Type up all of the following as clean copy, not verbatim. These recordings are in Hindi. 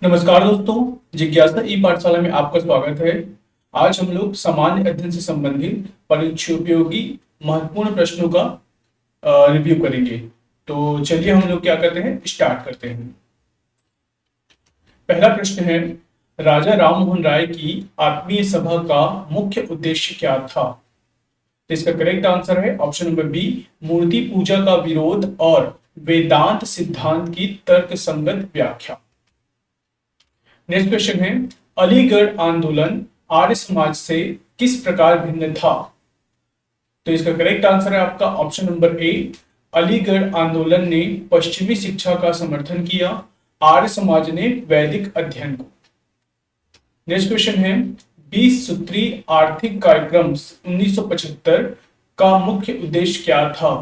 नमस्कार दोस्तों, जिज्ञासा ई पाठशाला में आपका स्वागत है। आज हम लोग सामान्य अध्ययन से संबंधित परीक्षोपयोगी महत्वपूर्ण प्रश्नों का रिव्यू करेंगे। तो चलिए हम लोग क्या करते हैं, स्टार्ट करते हैं। पहला प्रश्न है, राजा राममोहन राय की आत्मीय सभा का मुख्य उद्देश्य क्या था? तो इसका करेक्ट आंसर है ऑप्शन नंबर बी, मूर्ति पूजा का विरोध और वेदांत सिद्धांत की तर्कसंगत व्याख्या। नेक्स्ट क्वेश्चन है, अलीगढ़ आंदोलन आर्य समाज से किस प्रकार भिन्न था? तो इसका करेक्ट आंसर है आपका ऑप्शन नंबर ए, अलीगढ़ आंदोलन ने पश्चिमी शिक्षा का समर्थन किया, आर्य समाज ने वैदिक अध्ययन को। नेक्स्ट क्वेश्चन है, 20 सूत्री आर्थिक कार्यक्रम 1975 का मुख्य उद्देश्य क्या था?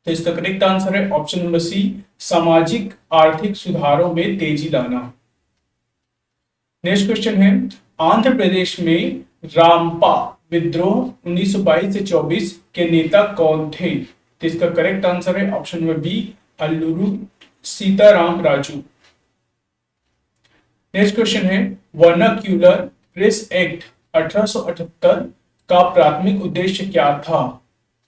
तो इसका करेक्ट आंसर है ऑप्शन नंबर सी, सामाजिक आर्थिक सुधारों में तेजी लाना। नेक्स्ट क्वेश्चन है, आंध्र प्रदेश में रामपा विद्रोह 1922 से 24 के नेता कौन थे? तो इसका करेक्ट आंसर है option number B, Alluri Sitarama Raju. Next question है, वर्नाक्यूलर प्रेस एक्ट 1878 का प्राथमिक उद्देश्य क्या था?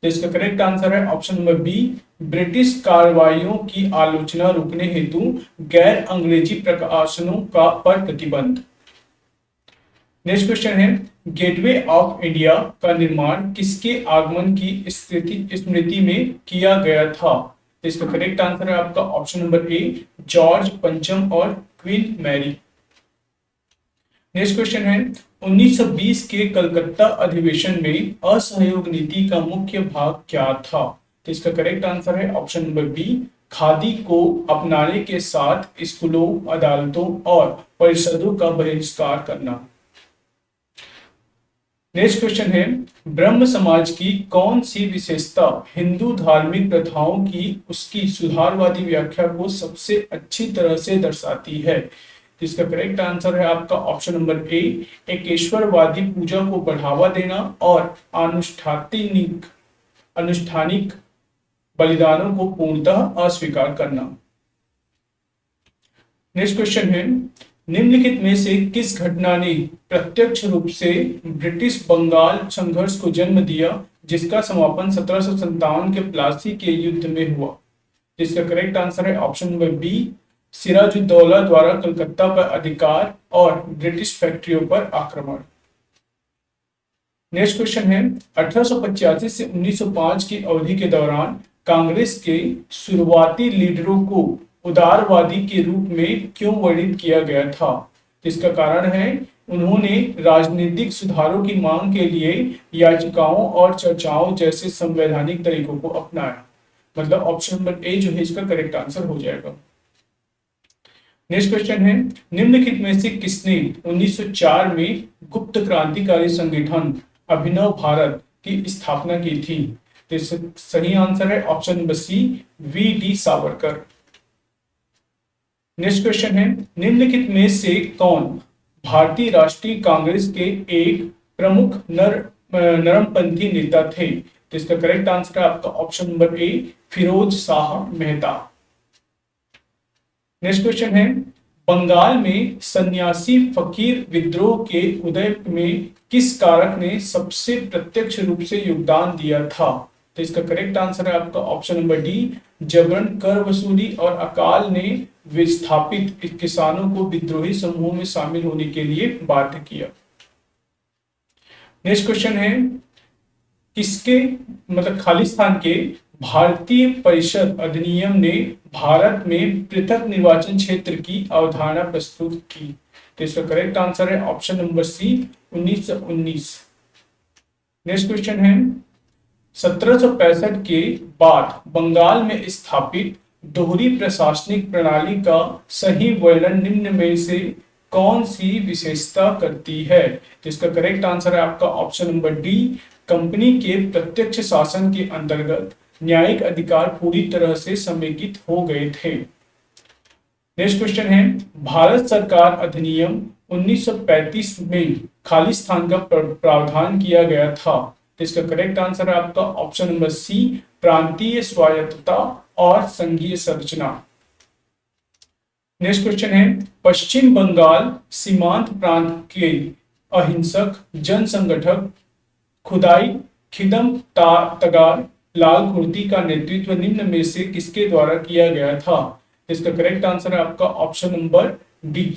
तो इसका करेक्ट आंसर है ऑप्शन नंबर बी, ब्रिटिश कार्रवाइयों की आलोचना रोकने हेतु गैर अंग्रेजी प्रकाशनों का पर प्रतिबंध। नेक्स्ट क्वेश्चन है, गेटवे ऑफ इंडिया का निर्माण किसके आगमन की स्मृति में किया गया था? तो इसका करेक्ट आंसर है आपका ऑप्शन नंबर ए, जॉर्ज पंचम और क्वीन मैरी। नेक्स्ट क्वेश्चन है, 1920 के कलकत्ता अधिवेशन में असहयोग नीति का मुख्य भाग क्या था? तो इसका करेक्ट आंसर है ऑप्शन नंबर बी, खादी को अपनाने के साथ स्कूलों, अदालतों और परिषदों का बहिष्कार करना। नेक्स्ट क्वेश्चन है, ब्रह्म समाज की कौन सी विशेषता हिंदू धार्मिक प्रथाओं की उसकी सुधारवादी व्याख्या को सबसे अच्छी तरह से दर्शाती है? इसका करेक्ट आंसर है आपका ऑप्शन नंबर ए, एकेश्वरवादी पूजा को बढ़ावा देना और अनुष्ठानिक बलिदानों को पूर्णतः अस्वीकार करना। नेक्स्ट क्वेश्चन है, निम्नलिखित में से किस घटना ने प्रत्यक्ष रूप से ब्रिटिश बंगाल संघर्ष को जन्म दिया जिसका समापन 1757 के प्लासी के युद्ध में हुआ? जिसका करेक्ट आंसर है ऑप्शन नंबर बी, सिराजुद्दौला द्वारा कलकत्ता पर अधिकार और ब्रिटिश फैक्ट्रियों पर आक्रमण। नेक्स्ट क्वेश्चन है, 1885 से 1905 की अवधि के दौरान कांग्रेस के शुरुआती लीडरों को उदारवादी के रूप में क्यों वर्णित किया गया था? इसका कारण है उन्होंने राजनीतिक सुधारों की मांग के लिए याचिकाओं और चर्चाओं जैसे संवैधानिक तरीकों को अपनाया। मतलब ऑप्शन नंबर ए जो है इसका करेक्ट आंसर हो जाएगा। नेक्स्ट क्वेश्चन है, निम्नलिखित में से किसने 1904 में गुप्त क्रांतिकारी संगठन अभिनव भारत की स्थापना की थी? तो सही आंसर है option number C, V D Savarkar. Next question है, निम्नलिखित में से कौन भारतीय राष्ट्रीय कांग्रेस के एक प्रमुख नरमपंथी नेता थे? तो इसका करेक्ट आंसर है आपका option number A, Firoz Shah Mehta. Next question है, बंगाल में सन्यासी फकीर विद्रोह के उदय में किस कारक ने सबसे प्रत्यक्ष रूप से योगदान दिया था? तो इसका करेक्ट आंसर है आपका ऑप्शन नंबर डी, जबरन कर वसूली और अकाल ने विस्थापित किसानों को विद्रोही समूह में शामिल होने के लिए बाध्य किया। नेक्स्ट क्वेश्चन है, किसके मतलब खालिस्तान के भारतीय परिषद अधिनियम ने भारत में पृथक निर्वाचन क्षेत्र की अवधारणा प्रस्तुत की? तो इसका करेक्ट आंसर है option number C, 1919। Next question है, 1765 के बाद बंगाल में स्थापित दोहरी प्रशासनिक प्रणाली का सही वर्णन निम्न में से कौन सी विशेषता करती है? तो इसका करेक्ट आंसर है आपका ऑप्शन नंबर डी, कंपनी के प्रत्यक्ष शासन के अंतर्गत न्यायिक अधिकार पूरी तरह से समेकित हो गए थे। नेक्स्ट क्वेश्चन है, भारत सरकार अधिनियम 1935 में खालिस्तान का प्रावधान किया गया था? तो इसका करेक्ट आंसर है आपका ऑप्शन नंबर सी, प्रांतीय स्वायत्तता और संघीय संरचना। नेक्स्ट क्वेश्चन है, पश्चिम बंगाल सीमांत प्रांत के अहिंसक जन संगठक खुदाई खिदम तगार लाल कुर्ती का नेतृत्व निम्न में से किसके द्वारा किया गया था? इसका करेक्ट आंसर है आपका option number D,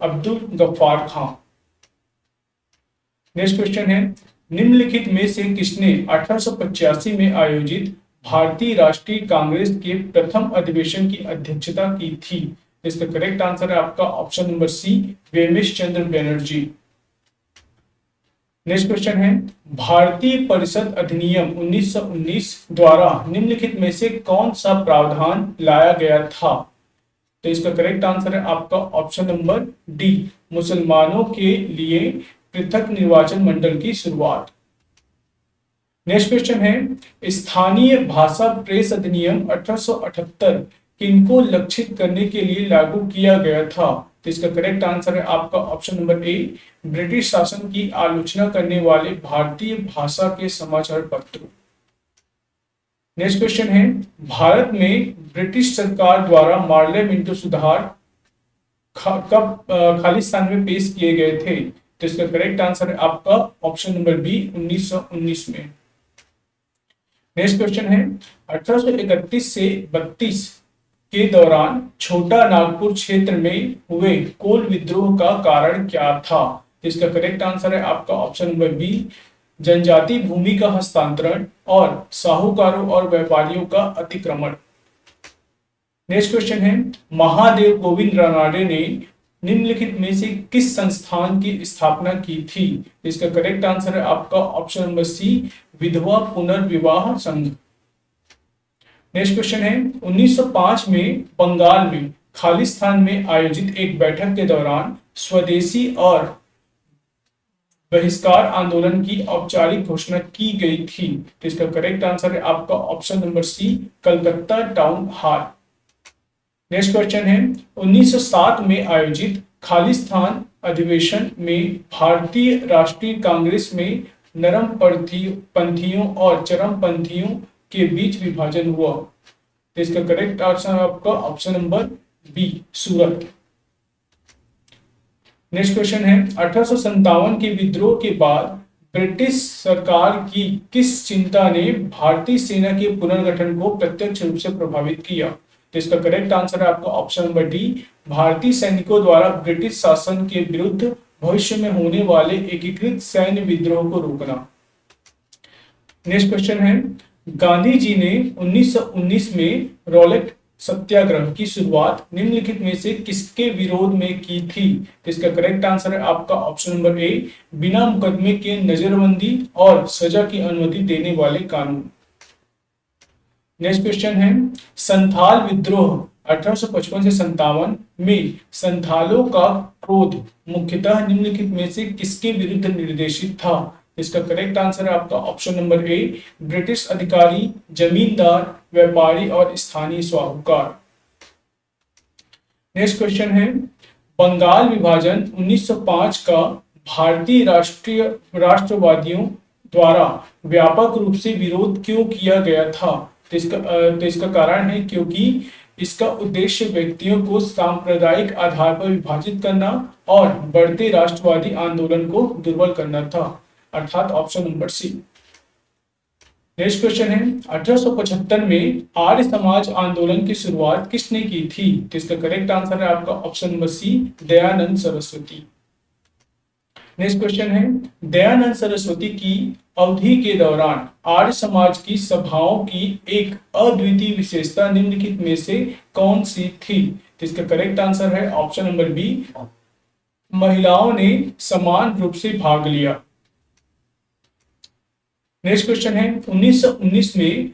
Abdul Ghaffar Khan. Next question है, निम्नलिखित में से किसने 1885 में आयोजित भारतीय राष्ट्रीय कांग्रेस के प्रथम अधिवेशन की अध्यक्षता की थी? इसका करेक्ट आंसर है आपका ऑप्शन नंबर सी, वेमेश चंद्र बनर्जी। नेक्स्ट क्वेश्चन है, भारतीय परिषद अधिनियम 1919 द्वारा निम्नलिखित में से कौन सा प्रावधान लाया गया था? तो इसका करेक्ट आंसर है आपका ऑप्शन नंबर डी, मुसलमानों के लिए पृथक निर्वाचन मंडल की शुरुआत। नेक्स्ट क्वेश्चन है, स्थानीय भाषा प्रेस अधिनियम 1878 किनको लक्षित करने के लिए लागू किया गया था? तो इसका करेक्ट आंसर है आपका ऑप्शन नंबर ए, ब्रिटिश शासन की आलोचना करने वाले भारतीय भाषा के समाचार पत्र। नेक्स्ट क्वेश्चन है, भारत में ब्रिटिश सरकार द्वारा मार्ले मिंटो सुधार कब खालिस्तान में पेश किए गए थे? तो इसका करेक्ट आंसर है आपका ऑप्शन नंबर बी, 1919 में। नेक्स्ट क्वेश्चन है, 1831 से 32 के दौरान छोटा नागपुर क्षेत्र में हुए कोल विद्रोह का कारण क्या था? इसका करेक्ट आंसर है आपका ऑप्शन नंबर बी, जनजाति भूमि का हस्तांतरण और साहूकारों और व्यापारियों का अतिक्रमण। नेक्स्ट क्वेश्चन है, महादेव गोविंद रानडे ने निम्नलिखित में से किस संस्थान की स्थापना की थी? इसका करेक्ट आंसर है आपका ऑप्शन नंबर सी, विधवा पुनर्विवाह संघ। नेक्स्ट क्वेश्चन है, 1905 में बंगाल में खालिस्तान में आयोजित एक बैठक के दौरान स्वदेशी और बहिष्कार आंदोलन की औपचारिक घोषणा की गई थी। तो इसका करेक्ट आंसर है आपका option number C, Calcutta town hall. Next question है, 1907 में आयोजित खालिस्तान अधिवेशन में भारतीय राष्ट्रीय कांग्रेस में नरम पंथियों और चरमपंथियों के बीच विभाजन हुआ। तो इसका करेक्ट आंसर है आपका ऑप्शन नंबर बी, सूरत। नेक्स्ट क्वेश्चन है, 1857 के विद्रोह के बाद ब्रिटिश सरकार की किस चिंता ने भारतीय सेना के पुनर्गठन को प्रत्यक्ष रूप से प्रभावित किया? तो इसका करेक्ट आंसर है आपका ऑप्शन नंबर डी, भारतीय सैनिकों द्वारा ब्रिटिश शासन के विरुद्ध भविष्य में होने वाले एकीकृत सैन्य विद्रोह को रोकना। नेक्स्ट क्वेश्चन है, गांधी जी ने 1919 में रॉलेट सत्याग्रह की शुरुआत निम्नलिखित में से किसके विरोध में की थी? तो इसका करेक्ट आंसर है आपका ऑप्शन नंबर ए, बिना मुकदमे के नजरबंदी और सजा की अनुमति देने वाले कानून। नेक्स्ट क्वेश्चन है, संथाल विद्रोह 1855 से 57 में संथालों का क्रोध मुख्यतः निम्नलिखित में से किसके विरुद्ध निर्देशित था? इसका करेक्ट आंसर है आपका ऑप्शन नंबर ए, ब्रिटिश अधिकारी, जमींदार, व्यापारी और स्थानीय साहूकार। नेक्स्ट क्वेश्चन है, बंगाल विभाजन 1905 का भारतीय राष्ट्रवादियों द्वारा व्यापक रूप से विरोध क्यों किया गया था? तो इसका कारण है क्योंकि इसका उद्देश्य व्यक्तियों को सांप्रदायिक आधार पर विभाजित करना और बढ़ते राष्ट्रवादी आंदोलन को दुर्बल करना था, अर्थात option number C. Next question है, 1875 में आर्य समाज आंदोलन की शुरुआत किसने की थी? तो इसका करेक्ट आंसर है आपका option number C, Dayanand Saraswati. Next question है, दयानंद सरस्वती की अवधि के दौरान आर्य समाज की सभाओं की एक अद्वितीय विशेषता निम्नलिखित में से कौन सी थी? तो इसका करेक्ट आंसर है ऑप्शन नंबर बी, महिलाओं ने समान रूप से भाग लिया। नेक्स्ट क्वेश्चन है, 1919 में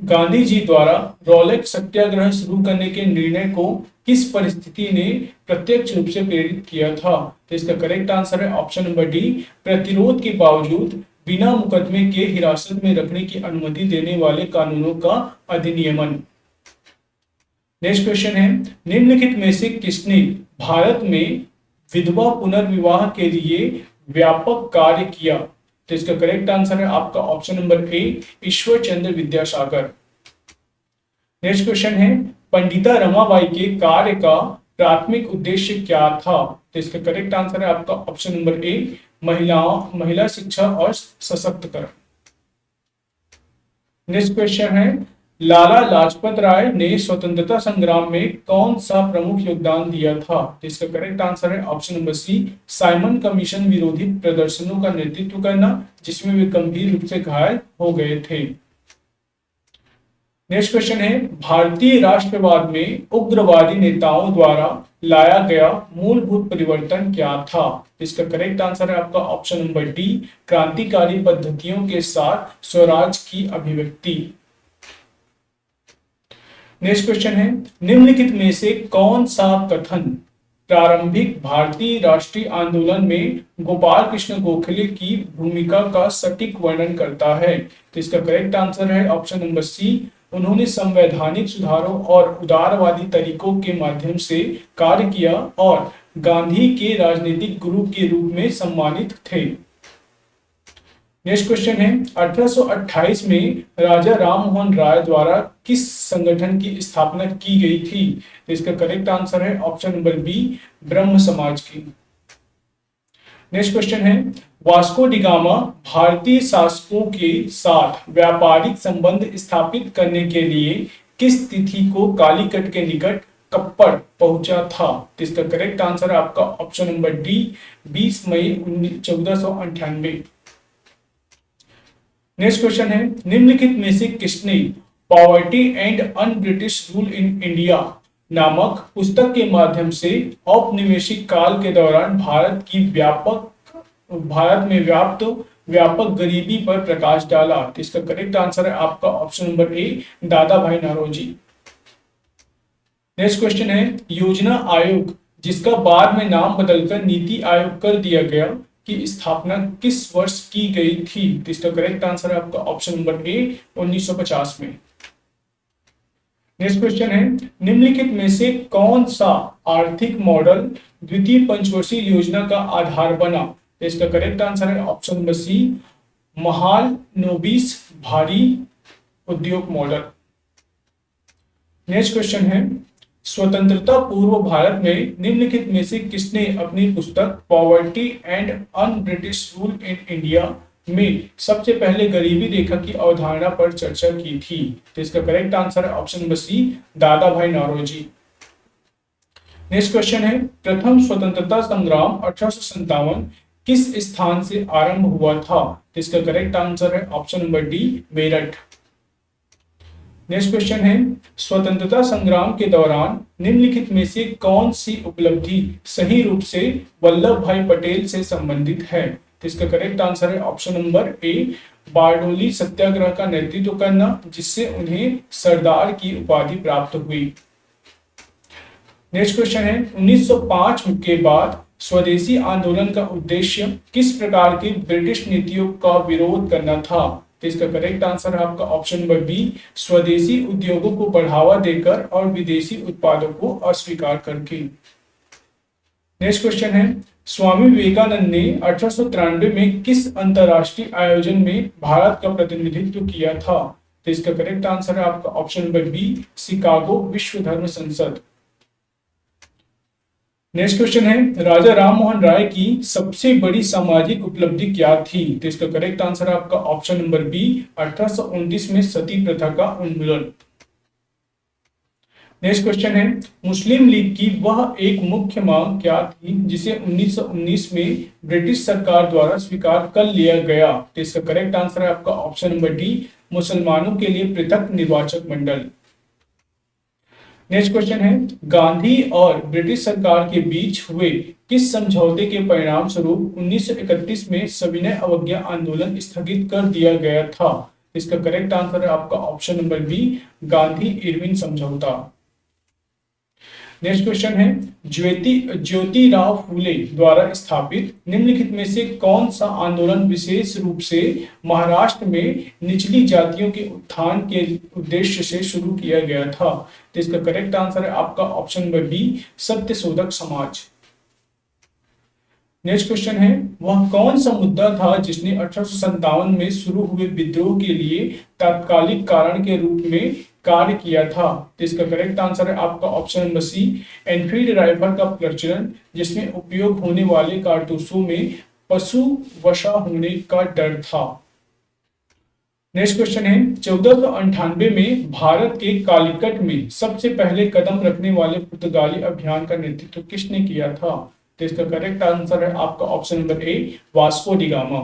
गांधी जी द्वारा रॉलेट सत्याग्रह शुरू करने के निर्णय को किस परिस्थिति ने प्रत्यक्ष रूप से प्रेरित किया था? तो इसका करेक्ट आंसर है ऑप्शन नंबर डी, प्रतिरोध के बावजूद बिना मुकदमे के हिरासत में रखने की अनुमति देने वाले कानूनों का अधिनियमन। नेक्स्ट क्वेश्चन है, निम्नलिखित में से किसने भारत में विधवा पुनर्विवाह के लिए व्यापक कार्य किया? तो इसका करेक्ट आंसर है आपका ऑप्शन नंबर ए, ईश्वर चंद्र विद्यासागर। नेक्स्ट क्वेश्चन है, पंडिता रमाबाई के कार्य का प्राथमिक उद्देश्य क्या था? तो इसका करेक्ट आंसर है आपका ऑप्शन नंबर ए, महिला शिक्षा और सशक्तिकरण। नेक्स्ट क्वेश्चन है, लाला लाजपत राय ने स्वतंत्रता संग्राम में कौन सा प्रमुख योगदान दिया था? इसका करेक्ट आंसर है option number C, Simon commission विरोधी प्रदर्शनों का नेतृत्व करना, जिसमें वे गंभीर रूप से घायल हो गए थे। नेक्स्ट क्वेश्चन है, भारतीय राष्ट्रवाद में उग्रवादी नेताओं द्वारा लाया गया मूलभूत परिवर्तन क्या था? इसका करेक्ट आंसर है आपका ऑप्शन नंबर डी, क्रांतिकारी पद्धतियों के साथ स्वराज की अभिव्यक्ति। नेक्स्ट क्वेश्चन है, निम्नलिखित में से कौन सा कथन प्रारंभिक भारतीय राष्ट्रीय आंदोलन में गोपाल कृष्ण गोखले की भूमिका का सटीक वर्णन करता है? तो इसका करेक्ट आंसर है ऑप्शन नंबर सी, उन्होंने संवैधानिक सुधारों और उदारवादी तरीकों के माध्यम से कार्य किया और गांधी के राजनीतिक गुरु के रूप में सम्मानित थे। नेक्स्ट क्वेश्चन है, 1828 में राजा राममोहन राय द्वारा किस संगठन की स्थापना की गई थी? तो इसका करेक्ट आंसर है ऑप्शन नंबर बी, ब्रह्म समाज की। नेक्स्ट क्वेश्चन है, वास्को डी गामा भारतीय शासकों के साथ व्यापारिक संबंध स्थापित करने के लिए किस तिथि को कालीकट के निकट कप्पड़ पहुंचा था? तो इसका करेक्ट आंसर है आपका ऑप्शन नंबर डी, 20 मई 1498। नेक्स्ट क्वेश्चन है, निम्नलिखित में से किसने poverty and un British rule in India नामक पुस्तक के माध्यम से औपनिवेशिक काल के दौरान भारत में व्यापक गरीबी पर प्रकाश डाला? तो इसका करेक्ट आंसर है आपका ऑप्शन नंबर ए, दादा भाई नौरोजी। नेक्स्ट क्वेश्चन है, योजना आयोग जिसका बाद में नाम बदलकर नीति आयोग कर दिया गया की स्थापना किस वर्ष की गई थी? तो इसका करेक्ट आंसर है आपका ऑप्शन नंबर ए, 1950 में। नेक्स्ट क्वेश्चन है, निम्नलिखित में से कौन सा आर्थिक मॉडल द्वितीय पंचवर्षीय योजना का आधार बना? तो इसका करेक्ट आंसर है ऑप्शन नंबर सी, महालनोबिस भारी उद्योग मॉडल। नेक्स्ट क्वेश्चन है, स्वतंत्रता पूर्व भारत में निम्नलिखित में से किसने अपनी पुस्तक poverty and un British rule in India में सबसे पहले गरीबी रेखा की अवधारणा पर चर्चा की थी? तो इसका करेक्ट आंसर है ऑप्शन नंबर सी, दादा भाई नौरोजी। नेक्स्ट क्वेश्चन है, प्रथम स्वतंत्रता संग्राम 1857 किस स्थान से आरंभ हुआ था? तो इसका करेक्ट आंसर है option number D, Meerut. Next question है, स्वतंत्रता संग्राम के दौरान निम्नलिखित में से कौन सी उपलब्धि सही रूप से वल्लभ भाई पटेल से संबंधित है? तो इसका करेक्ट आंसर है ऑप्शन नंबर ए, बारडोली सत्याग्रह का नेतृत्व करना, जिससे उन्हें सरदार की उपाधि प्राप्त हुई। नेक्स्ट क्वेश्चन है, 1905 के बाद स्वदेशी आंदोलन का उद्देश्य किस प्रकार की ब्रिटिश नीतियों का विरोध करना था? तो इसका करेक्ट आंसर है आपका ऑप्शन नंबर बी, स्वदेशी उद्योगों को बढ़ावा देकर और विदेशी उत्पादों को अस्वीकार करके। नेक्स्ट क्वेश्चन है, स्वामी विवेकानंद ने 1893 में किस अंतरराष्ट्रीय आयोजन में भारत का प्रतिनिधित्व किया था? तो इसका करेक्ट आंसर है आपका ऑप्शन नंबर बी, शिकागो विश्व धर्म संसद। नेक्स्ट क्वेश्चन है, राजा राममोहन राय की सबसे बड़ी सामाजिक उपलब्धि क्या थी? तो इसका करेक्ट आंसर है आपका ऑप्शन नंबर बी, 1819 में सती प्रथा का उन्मूलन। नेक्स्ट क्वेश्चन है, मुस्लिम लीग की वह एक मुख्य मांग क्या थी जिसे 1919 में ब्रिटिश सरकार द्वारा स्वीकार कर लिया गया? तो इसका करेक्ट आंसर है आपका ऑप्शन नंबर डी, मुसलमानों के लिए पृथक निर्वाचक मंडल। नेक्स्ट क्वेश्चन है, गांधी और ब्रिटिश सरकार के बीच हुए किस समझौते के परिणाम स्वरूप 1931 में सविनय अवज्ञा आंदोलन स्थगित कर दिया गया था? इसका करेक्ट आंसर है आपका option number B, Gandhi Irwin समझौता। नेक्स्ट क्वेश्चन है, ज्योतिराव फूले द्वारा स्थापित निम्नलिखित में से कौन सा आंदोलन विशेष रूप से महाराष्ट्र में निचली जातियों के उत्थान के उद्देश्य से शुरू किया गया था? तो इसका करेक्ट आंसर है आपका option number B, Satyashodhak Samaj. Next question है, वह कौन सा मुद्दा था जिसने 1857 में शुरू हुए विद्रोह के लिए तात्कालिक कारण के रूप में कार्य किया था? तो इसका करेक्ट आंसर है आपका option number C, Enfield rifle का प्रचलन, जिसमें उपयोग होने वाले कारतूसों में पशु वसा होने का डर था। नेक्स्ट क्वेश्चन है, 1498 में भारत के कालीकट में सबसे पहले कदम रखने वाले पुर्तगाली अभियान का नेतृत्व किसने किया था? तो इसका करेक्ट आंसर है आपका ऑप्शन नंबर ए, Vasco D gamma.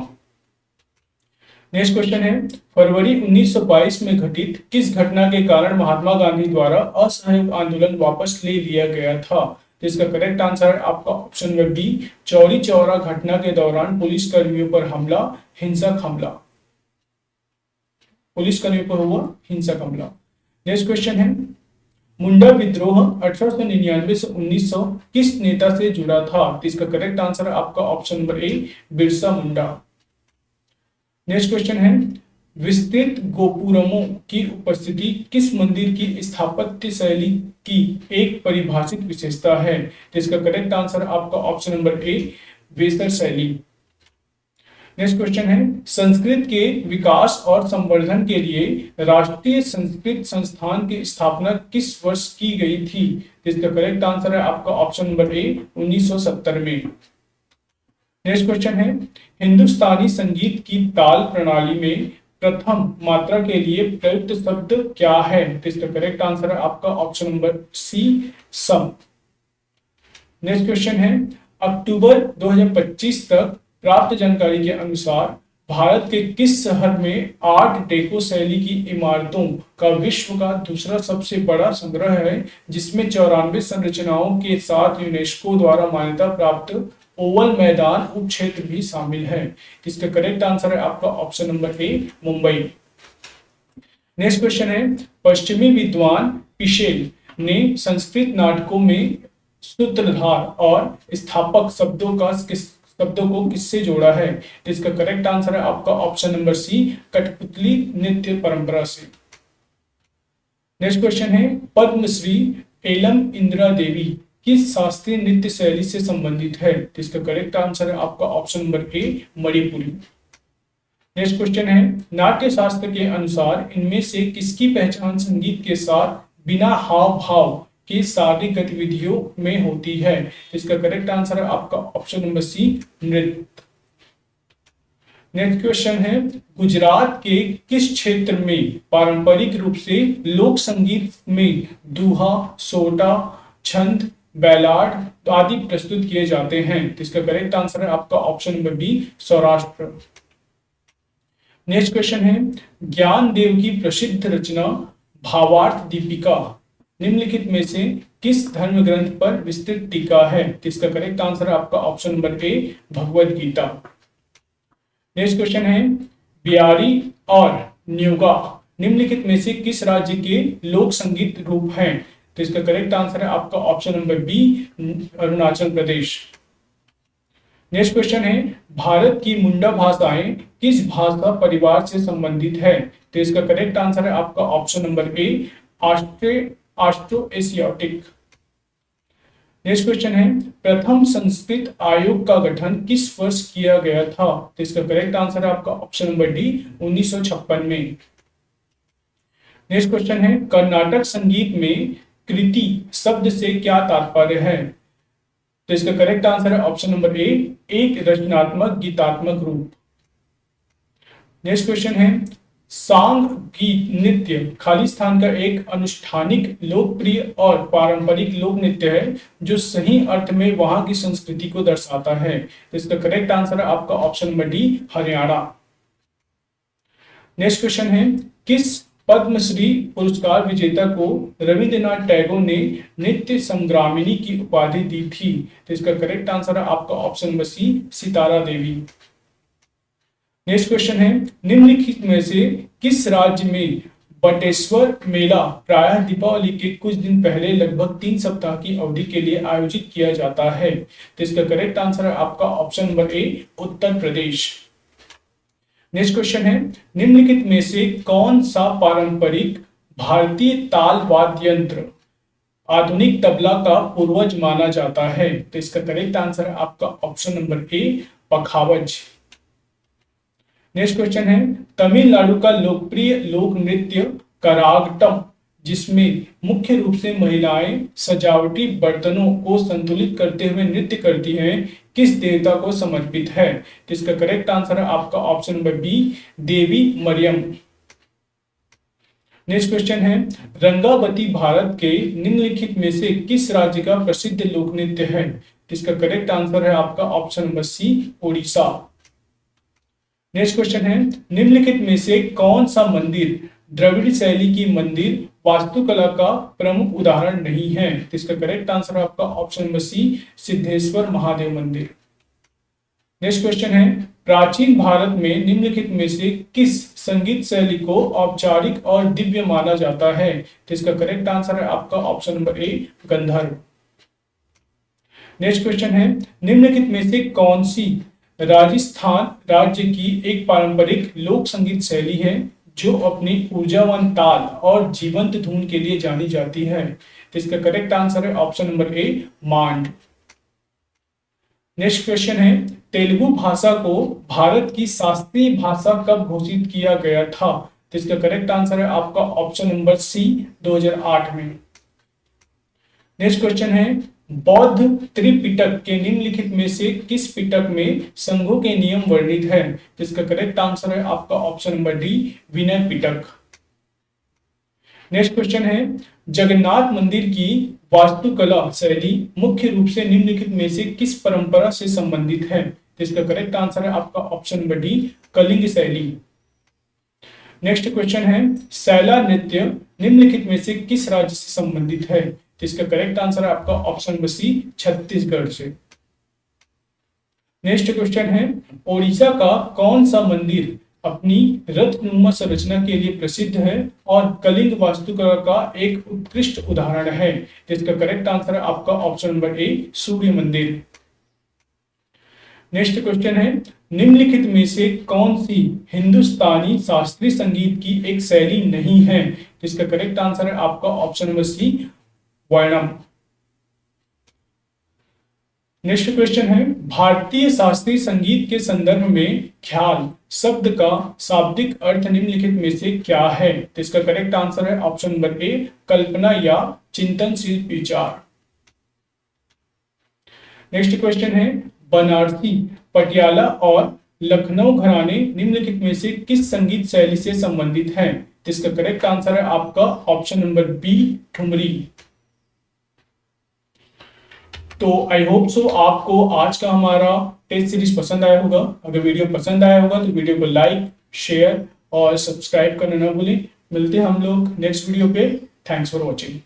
Next question है, फरवरी 1922 में घटित किस घटना के कारण महात्मा गांधी द्वारा असहयोग आंदोलन वापस ले लिया गया था? तो इसका करेक्ट आंसर है आपका option number B, Chauri Chaura घटना के दौरान पुलिसकर्मियों पर हमला, हिंसक हमला, पुलिसकर्मियों पर हुआ हिंसक हमला। नेक्स्ट क्वेश्चन है, मुंडा विद्रोह 1899 से 1900 किस नेता से जुड़ा था? तो इसका करेक्ट आंसर है आपका ऑप्शन नंबर ए, बिरसा मुंडा। नेक्स्ट क्वेश्चन है, विस्तृत गोपुरमों की उपस्थिति किस मंदिर की स्थापत्य शैली की एक परिभाषित विशेषता है? तो इसका करेक्ट आंसर आपका ऑप्शन नंबर ए, वेस्टर शैली। नेक्स्ट क्वेश्चन है, संस्कृत के विकास और संवर्धन के लिए राष्ट्रीय संस्कृत संस्थान की स्थापना किस वर्ष की गई थी? इसका करेक्ट आंसर है आपका ऑप्शन नंबर ए, 1970 में। नेक्स्ट क्वेश्चन है, हिंदुस्तानी संगीत की ताल प्रणाली में प्रथम मात्रा के लिए प्रयुक्त शब्द क्या है? तो इसका करेक्ट आंसर है आपका ऑप्शन नंबर सी, सम। नेक्स्ट क्वेश्चन है, अक्टूबर 2025 तक प्राप्त जानकारी के अनुसार भारत के किस शहर में आर्ट डेको शैली की इमारतों का विश्व का दूसरा सबसे बड़ा संग्रह है, जिसमें 94 संरचनाओं के साथ यूनेस्को द्वारा मान्यता प्राप्त ओवल मैदान उप क्षेत्र भी शामिल है? इसका करेक्ट आंसर है आपका ऑप्शन नंबर ए, मुंबई। नेक्स्ट क्वेश्चन है, पश्चिमी विद्वान पिशेल ने संस्कृत नाटकों में सूत्रधार और स्थापक शब्दों को किससे जोड़ा है? इसका करेक्ट आंसर है आपका ऑप्शन नंबर सी, कठपुतली नृत्य परंपरा से। नेक्स्ट क्वेश्चन है, पद्मश्री एलम इंदिरा देवी किस शास्त्रीय नृत्य शैली से संबंधित है? तो इसका करेक्ट आंसर है आपका ऑप्शन नंबर ए, मणिपुरी। नेक्स्ट क्वेश्चन है, नाट्य शास्त्र के अनुसार इनमें से किसकी पहचान संगीत के साथ बिना हाव भाव के शारीरिक गतिविधियों में होती है? इसका करेक्ट आंसर है आपका ऑप्शन नंबर सी, नृत्य। नेक्स्ट क्वेश्चन है, गुजरात के किस क्षेत्र में पारंपरिक रूप से लोक संगीत में दूहा, सोटा, छंद, बैलाड आदि प्रस्तुत किए जाते हैं? तो इसका करेक्ट आंसर है आपका option number B, Saurashtra. Next question है, ज्ञानदेव की प्रसिद्ध रचना भावार्थ दीपिका निम्नलिखित में से किस धर्म ग्रंथ पर विस्तृत टीका है? तो इसका करेक्ट आंसर है आपका option number A, Bhagavad Gita. Next question है, बिहारी और न्योगा निम्नलिखित में से किस राज्य के लोक संगीत रूप हैं? तो इसका करेक्ट आंसर है आपका option number B, Arunachal Pradesh. Next question है, भारत की मुंडा भाषाएं किस भाषा परिवार से संबंधित है? तो इसका करेक्ट आंसर है आपका ऑप्शन नंबर ए, ऑस्ट्रो एशियाटिक। नेक्स्ट क्वेश्चन है, प्रथम संस्कृत आयोग का गठन किस वर्ष किया गया था? तो इसका करेक्ट आंसर है आपका ऑप्शन नंबर डी, 1956 में। नेक्स्ट क्वेश्चन है, कर्नाटक संगीत में कृति शब्द से क्या तात्पर्य है? तो इसका करेक्ट आंसर है ऑप्शन नंबर ए, एक रचनात्मक गीतात्मक रूप। नेक्स्ट क्वेश्चन है, सांग गीत नृत्य खालिस्तान का एक अनुष्ठानिक, लोकप्रिय और पारंपरिक लोक नृत्य है जो सही अर्थ में वहां की संस्कृति को दर्शाता है। तो इसका करेक्ट आंसर है आपका option number D, Haryana. Next question है, किस पद्मश्री पुरस्कार विजेता को रविंद्रनाथ टैगोर ने नित्य संग्रामिनी की उपाधि दी थी? तो इसका करेक्ट आंसर है आपका ऑप्शन नंबर सी, सितारा देवी। नेक्स्ट क्वेश्चन है, निम्नलिखित में से किस राज्य में बटेश्वर मेला प्रायः दीपावली के कुछ दिन पहले लगभग 3 सप्ताह की अवधि के लिए आयोजित किया जाता है? तो इसका करेक्ट आंसर है आपका ऑप्शन नंबर ए, उत्तर प्रदेश। नेक्स्ट क्वेश्चन है, निम्नलिखित में से कौन सा पारंपरिक भारतीय ताल वाद्य यंत्र आधुनिक तबला का पूर्वज माना जाता है? तो इसका करेक्ट आंसर है आपका ऑप्शन नंबर ए, पखावज। नेक्स्ट क्वेश्चन है, तमिलनाडु का लोकप्रिय लोक नृत्य करागटम जिसमें मुख्य रूप से महिलाएं सजावटी बर्तनों को संतुलित करते हुए नृत्य करती हैं, किस देवता को समर्पित है? तो इसका करेक्ट आंसर है आपका ऑप्शन नंबर बी, देवी मरियम। नेक्स्ट क्वेश्चन है, रंगावती भारत के निम्नलिखित में से किस राज्य का प्रसिद्ध लोक नृत्य है? तो इसका करेक्ट आंसर है आपका option number C, Odisha. Next question है, निम्नलिखित में से कौन सा मंदिर द्रविड़ शैली की मंदिर वास्तुकला का प्रमुख उदाहरण नहीं है? तो इसका करेक्ट आंसर है आपका option number C, Siddheshwar Mahadev मंदिर। नेक्स्ट क्वेश्चन है, प्राचीन भारत में निम्नलिखित में से किस संगीत शैली को औपचारिक और दिव्य माना जाता है? तो इसका करेक्ट आंसर है आपका ऑप्शन नंबर ए, गंधर्व। नेक्स्ट क्वेश्चन है, निम्नलिखित में से कौन सी राजस्थान राज्य की एक पारंपरिक लोक संगीत शैली है जो अपनी ऊर्जावान ताल और जीवंत धुन के लिए जानी जाती है? तो इसका करेक्ट आंसर है option number A, Mand. Next question है, तेलुगु भाषा को भारत की शास्त्रीय भाषा कब घोषित किया गया था? तो इसका करेक्ट आंसर है आपका ऑप्शन नंबर सी, 2008 में। नेक्स्ट क्वेश्चन है, बौद्ध त्रिपिटक के निम्नलिखित में से किस पिटक में संघों के नियम वर्णित है? तो इसका करेक्ट आंसर है आपका option number D, Vinaya Pitaka. Next question है, जगन्नाथ मंदिर की वास्तुकला शैली मुख्य रूप से निम्नलिखित में से किस परंपरा से संबंधित है? तो इसका करेक्ट आंसर है आपका ऑप्शन नंबर डी, कलिंग शैली। नेक्स्ट क्वेश्चन है, सैला नृत्य निम्नलिखित में से किस राज्य से संबंधित है? तो इसका करेक्ट आंसर है आपका ऑप्शन नंबर सी, छत्तीसगढ़ से। नेक्स्ट क्वेश्चन है, ओडिशा का कौन सा मंदिर अपनी रत्नुमा संरचना के लिए प्रसिद्ध है और कलिंग वास्तुकला का एक उत्कृष्ट उदाहरण है? तो इसका करेक्ट आंसर है आपका ऑप्शन नंबर ए, सूर्य मंदिर। नेक्स्ट क्वेश्चन है, निम्नलिखित में से कौन सी हिंदुस्तानी शास्त्रीय संगीत की एक शैली नहीं है? तो इसका करेक्ट आंसर है आपका option number C, varnam. Next question है, भारतीय शास्त्रीय संगीत के संदर्भ में ख्याल शब्द का शाब्दिक अर्थ निम्नलिखित में से क्या है? तो इसका करेक्ट आंसर है ऑप्शन नंबर ए, कल्पना या चिंतनशील विचार। नेक्स्ट क्वेश्चन है, बनारसी, पटियाला और लखनऊ घराने निम्नलिखित में से किस संगीत शैली से संबंधित हैं? तो इसका करेक्ट आंसर है आपका ऑप्शन नंबर बी, ठुमरी। तो आई होप सो आपको आज का हमारा टेस्ट सीरीज पसंद आया होगा। अगर वीडियो पसंद आया होगा तो वीडियो को लाइक, शेयर और सब्सक्राइब करना ना भूलें। मिलते हैं हम लोग नेक्स्ट वीडियो पे। Thanks for watching.